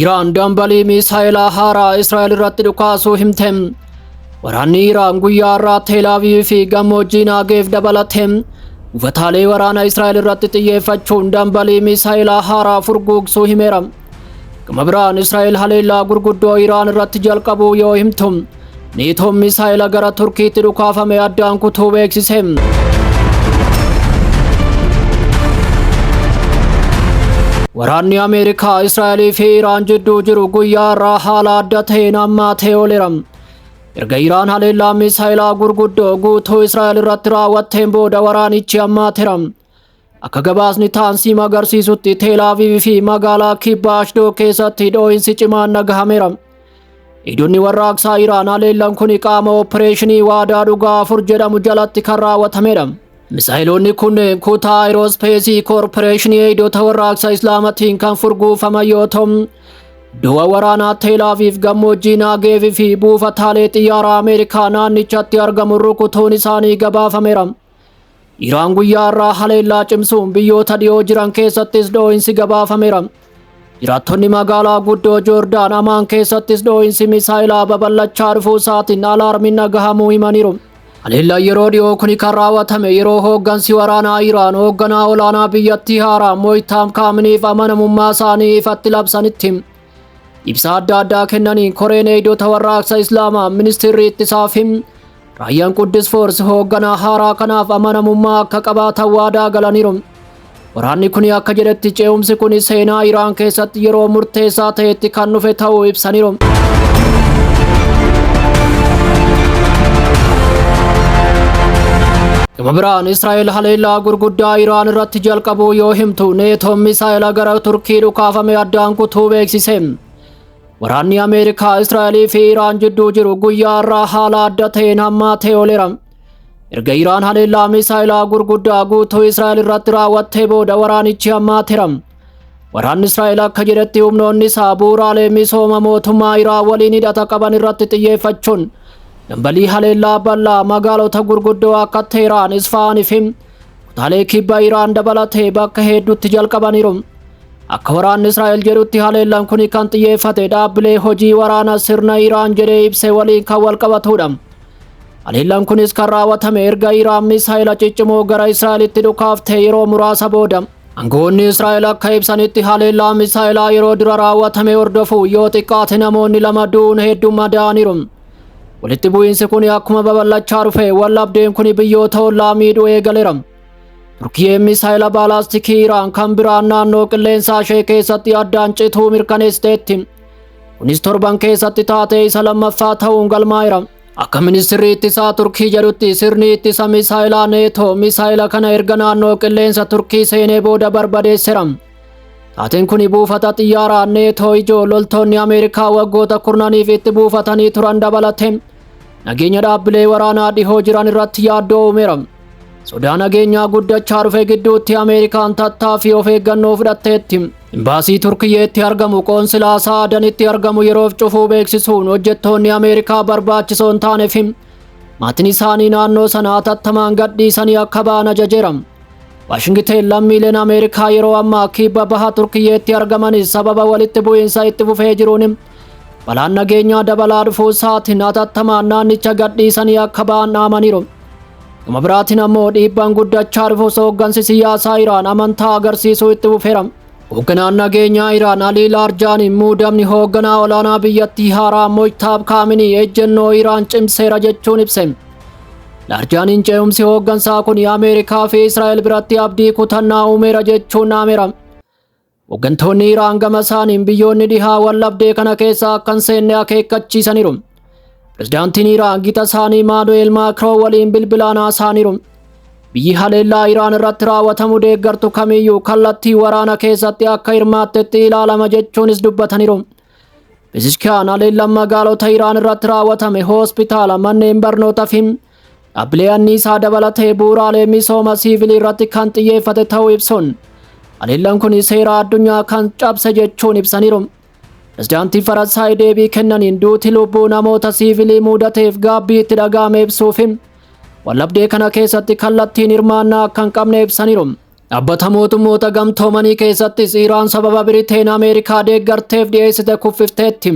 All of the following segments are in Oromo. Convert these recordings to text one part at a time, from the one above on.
Iraan dambalii misaa'ilaa haaraa Israa'el irratti dhukaasuu himte. Waraanni Iraan guyyaa irraa Teel Aviv fi gammoojjii Negev dabalatee buufataalee waraana Israa'el irratti xiyyeeffachuun dambalii misaa'ilaa haaraa furguugsuu himeera. Gama biraan Israa'el haleellaa gurguddoo Iraan irratti jalqabuu yoo himtu, neetoon misaa'ila gara Turkiitti dhukaafame addaan kutuu beeksise. Waraanni Ameerikaa Israa'elii fi Iraan jidduu jiru guyyaa irraa haala adda ta'een hammaatee ooleera. Erga Iraan haleellaa misaa'ilaa gurguddoo guutuu Israa'el irratti raawwatteen booda waraanichi hammaateera. Akka gabaasni taansii agarsiisutti Teel Aviv fi magaalaa kibba Ashdod keessatti dhoo'insi cimaan dhagahameera. Iddoonni warraaqsaa Iraan haleellaan kun qaama opereeshinii waadaa dhugaa afur jedhamu jalatti kan raawwatamedha. Misaa'iloonni kunneen kutaa Aerospace Corporation iddota warraaqsa Islaamaatiin kan furguufaman yoo ta'u, du'a waraanaa Teel Aviv gammoojjii Negev fi buufataalee xiyyaara Ameerikaa naannichatti argamu rukutuun isaanii gabaafameera. Iraan guyyaa irraa haleellaa cimsuun biyyoota dhiyoo jiran keessattis dhoo'insi gabaafameera. Jiraattonni magaalaa guddoo Joordaan Amaan keessattis dhoo'insi misaa'ilaa babal'achaa dhufuu isaatiin alaarmiin dhagahamuu himaniiru. Haleellaan yeroo dhiyoo kun kan raawwatame yeroo hooggansi waraanaa Iraan hoogganaa olaanaa biyyattii haaraa Mo'taam Kaaminiif amanamummaa isaanii ifatti labsanitti. Ibsa adda addaa kennaniin koreen eegdota warraaqsa Islaamaa ministeerri ittisaa fi raayyaan Quddus Force hoogganaa haaraa kanaaf amanamummaa akka qabaatan waadaa galaniiru. Waraanni kun akka jedhetti ce'umsi kun seenaa Iraan keessatti yeroo murteessaa ta'etti kan dhufe ta'uu ibsaniiru. Gama biraan Israa'el haleellaa gurguddaa Iraan irratti jalqabuu yoo himtu, neetoon misaa'ila gara Turkii dhukaafame addaan kutuu beeksise. Waraanni Ameerikaa Israa'elii fi Iraan jidduu jiru guyyaa irraa haala adda ta'een hammaatee ooleera. Erga Iraan haleellaa misaa'ilaa gurguddaa guutuu Israa'el irratti raawwattee booda waraanichi hammaateera. Waraanni Israa'el akka jedhetti humnoonni isaa bu'uuraalee misooma mootummaa Iraan waliin hidhata qaban irratti xiyyeeffachuun dambalii haleellaa bal'aa magaalota gurguddoo akka Teheraan, Isfahaanii fi kutaalee kibba Iraan dabalatee bakka hedduutti jalqabaniiru. Akka waraanni Israa'el jedhutti haleellaan kun kan xiyyeeffate dhaabbilee hojii waraanaa sirna Iraan jedhee ibse waliin kan wal qabatudha. Haleellaan kunis kan raawwatame erga Iraan misaa'ila ciccimoo gara Israa'elitti dhukaaftee yeroo muraasa booda. Aangawoonni Israa'el akka ibsanitti haleellaa misaa'ilaa yeroo dura raawwatame hordofuu yoo xiqqaate namoonni 2 du'uun hedduun madaa'aniiru. Walitti bu'iinsi kun akkuma babal'achaa dhufe wallabdeen kun biyyoota ollaa miidhuu eegaleera. Turkiyeen misaa'ila baalaastikii Iraan kan biraan naannoo qilleensaa ishee keessatti addaan cituu mirkaneessiteetti. Kunis torban keessatti taatee isa lammaffaa ta'uun galmaa'eera. Akka ministeerri ittisaa Turkii jedhutti sirni ittisa misaa'ilaa neetoo misaa'ila kana erga naannoo qilleensa Turkii seenee booda barbadeesseera. Taateen kun buufata xiyyaaraa neetoo ijoo loltoonni Ameerikaa waggoota kurnaniif itti buufatanii turan dabalate nageenya dhaabbilee waraanaa dhihoo jiran irratti yaaddoo uumeera. Sodaa nageenyaa guddachaa dhufe gidduutti Ameerikaan tattaaffii of eeggannoo fudhatteetti. Imbaasii Turkiyyeetti argamu qoonsilaa Saadanitti argamu yeroof cufuu beeksisuun hojjettoonni Ameerikaa barbaachisoo hin taanee fi maatiin isaanii naannoo sanaa hatattamaan gadhiisanii akka ba'an ajajeera. Waashingteen lammiileen Ameerikaa yeroo ammaa kibba baha Turkiyyeetti argamanis sababa walitti bu'iinsa itti fufee jiruun balaan nageenyaa dabalaa dhufuu isaatiin hatattamaan naannicha gadhiisanii akka ba'an dhaamaniiru. Gama biraatiin ammoo dhiibbaan guddachaa dhufuus hooggansi siyaasaa Iraan amantaa agarsiisuu itti fufeera. Hoogganaan nageenyaa Iraan Alii Laarjaaniin muudamni hoogganaa olaanaa biyyattii haaraa Mo'taam Kaaminii ejjennoo Iraan cimseera jechuun ibse. Laarjaaniin ce'umsi hooggansaa kun Ameerikaa fi Israa'el biratti abdii kutannaa uumeera jechuun dhaameera. Hooggantoonni Iraan gama isaaniin biyyoonni dhihaa wallabdee kana keessa akka hin seenne akeekkachiisaniiru. Pirezidaantiin Iraan gita isaanii Emmanuel Macron waliin bilbilaan haasa'aniiru. Biyyi haleellaa Iraan irratti raawwatamu deeggartu kamiyyuu kallattii waraana keessatti akka hirmaattetti ilaalama jechuunis dubbataniiru. Pezeshkiaan haleellaan magaalota Iraan irratti raawwatame hospitaala, manneen barnootaa fi dhaabbilee anniisaa dabalatee bu'uuraalee misooma siivilii irratti kan xiyyeeffate ta'uu ibsuun haleellaan kun seera addunyaa kan cabse jechuun ibsaniiru. Pirezidaantii Faransaay deebii kennaniin duuti lubbuu namoota siivilii mudateef gaabbii itti dhaga'ame ibsuufi wallabdee kana keessatti kallattiin hirmaannaa akka hin qabne ibsaniiru. Dhaabbata mootummoota gamtoomanii keessattis Iraan sababa Biriteen Ameerikaa deeggarteef dhiyeessite kuffifteetti.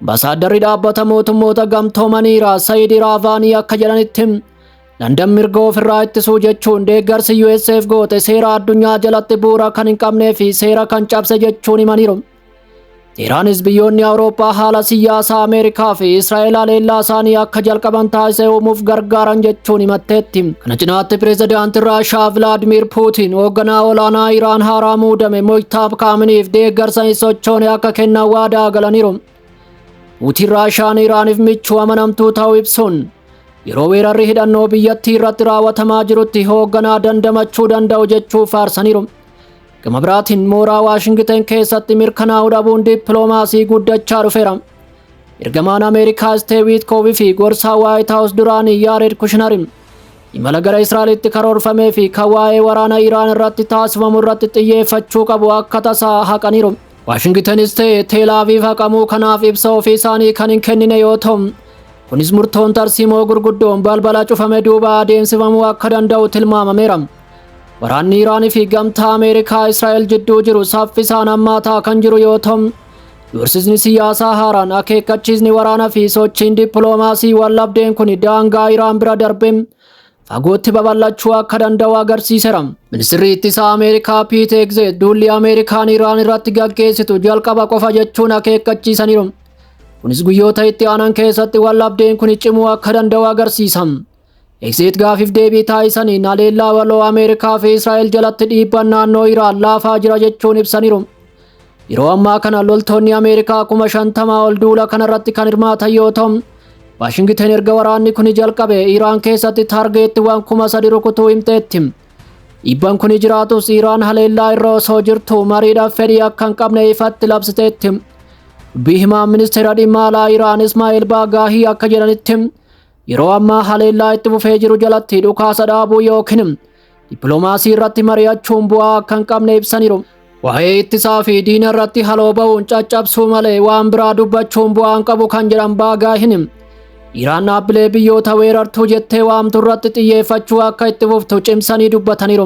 Ambaasaaddarri dhaabbata mootummoota gamtoomanii Saayid Raavaanii akka jedhanitti London mirga ofirraa ittisuu jechuun deeggarsi USAf goote seera addunyaa jalatti bu'uura kan hin qabnee fi seera kan cabse jechuun himaniiru. Iraanis biyyoonni Awurooppaa haala siyaasaa Ameerikaa fi Israa'el haleellaa isaanii akka jalqaban taasisee uumuuf gargaaran jechuun himatteetti. Kana cinaatti pireezidaantiin Raashiyaa Vilaadimiir Puutiin hoogganaa olaanaa Iraan haaraa muudame Mojtaaba Kaaminiif deeggarsa hin sochoone akka kennan waadaa galaniiru. Puutiin Raashiyaan Iraaniif michuu amanamtuu ta'uu ibsuun yeroo weerarri hidhannoo biyyattii irratti raawwatamaa jirutti hoogganaa dandamachuu danda'u jechuun faarsaniiru. Gama biraatiin mooraa Waashingten keessatti mirkanaa'uu dhabuun dippiloomaasii guddachaa dhufeera. Ergamaan Ameerikaa Steve Witkoff fi gorsaa White House duraanii Jared Kushner imala gara Israa'elitti karoorfamee fi kan waa'ee waraana Iraan irratti taasifamu irratti xiyyeeffachuu qabu akka tasaa haqaniiru. Waashingtenis ta'e Teel Aviv haqamuu kanaaf ibsa ofii isaanii kan hin kennine yoo ta'u, kunis murtoon tarsiimoo gurguddoon balbala cufame duuba adeemsifamuu akka danda'u tilmaamameera. Waraanni Iraanii fi gamtaa Ameerikaa Israa'el jidduu jiru saffisaan hammaataa kan jiru yoo ta'u, doorsisni siyaasaa haaraan akeekkachiisni waraanaa fi sochiin dippiloomaasii wallabdeen kun daangaa Iraan bira darbee fagootti babal'achuu akka danda'u agarsiiseera. Ministeerri ittisaa Ameerikaa Pete Hegseth duulli Ameerikaan Iraan irratti gaggeessitu jalqaba qofa jechuun akeekkachiisaniiru. Kunis guyyoota itti aanan keessatti wallabdeen kun cimuu akka danda'u agarsiisa. Hegseth gaafiif deebii taasisaniin haleellaa waloo Ameerikaa fi Israa'el jalatti dhiibbaan naannoo Iraan laafaa jira jechuun ibsaniiru. Yeroo ammaa kana loltoonni Ameerikaa 50,000 ol duula kanarratti kan hirmaatan yoo ta'u, Waashingten erga waraanni kun jalqabe Iraan keessatti taargeettiiwwan 3,000 rukutuu himteetti. Dhiibbaan kun jiraatus Iraan haleellaa irra osoo jirtu mariidhaaf fedhii akka hin qabne ifatti labsiteetti. Dubbii himaan ministeera dhimma alaa Iraan Ismaa'eel Baagaahii akka jedhanitti yeroo ammaa haleellaa itti fufee jiru jalatti dhukaasa dhaabuu yookiin dippiloomaasii irratti mari'achuun bu'aa akka hin qabne ibsaniiru. Waa'ee ittisaa fi diina irratti haloo ba'uun caccabsuu malee waan biraa dubbachuun bu'aa hin qabu kan jedhan Baagaahiin Iraan dhaabbilee biyyoota weerartuu jettee waamtu irratti xiyyeeffachuu akka itti fuftu cimsanii dubbataniiru.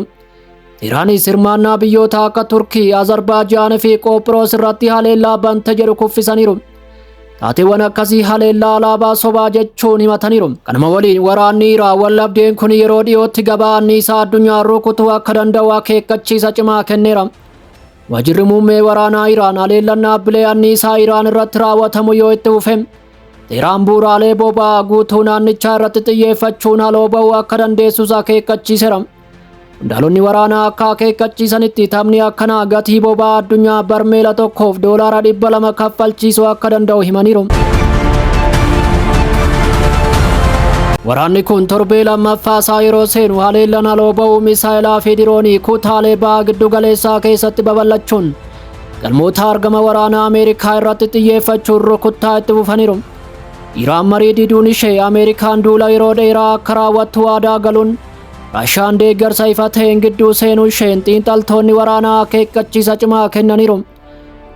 Iraanis hirmaannaa biyyoota akka Turkii, Azerbaajaan fi Qophiroos irratti haleellaa bante jedhu kuffisaniiru. Taateewwan akkasii haleellaa alaabaa sobaa jechuun himataniiru. Kanuma waliin waraanni Iraan wallabdeen kun yeroo dhiyootti gabaa anniisaa addunyaa rukutuu akka danda'u akeekkachiisa cimaa kenneera. Waajjirri muummee waraanaa Iraan haleellaan dhaabbilee anniisaa Iraan irratti raawwatamu yoo itti fufe, Teheraan bu'uuraalee boba'aa guutuu naannichaa irratti xiyyeeffachuun haloo ba'uu akka dandeessus akeekkachiiseera. Qondaalonni waraanaa akka akeekkachiisanitti taphni akkanaa gatii boba'aa addunyaa barmeela tokkoof $200 kaffalchiisuu akka danda'u himaniiru. Waraanni kun torbee lammaffaasaa yeroo seenu haleellaan haloo ba'uu misaa'ilaa fi diroonii kutaalee ba'aa giddu galeessaa keessatti babal'achuun galmoota argama waraanaa Ameerikaa irratti xiyyeeffachuun rukuttaa itti fufaniiru. Iraan marii diduun ishee Ameerikaan duula yeroo dheeraa akka raawwattu waadaa galuun Raashiyaan deeggarsa ifa ta'een gidduu seenuu isheen xiinxaltoonni waraanaa akeekkachiisa cimaa kennaniiru.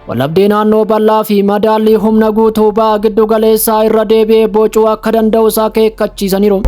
Wallabdee naannoo bal'aa fi madaallii humna guutuu ba'aa giddu galeessaa irra deebi'ee bocuu akka danda'us akeekkachiisaniiru.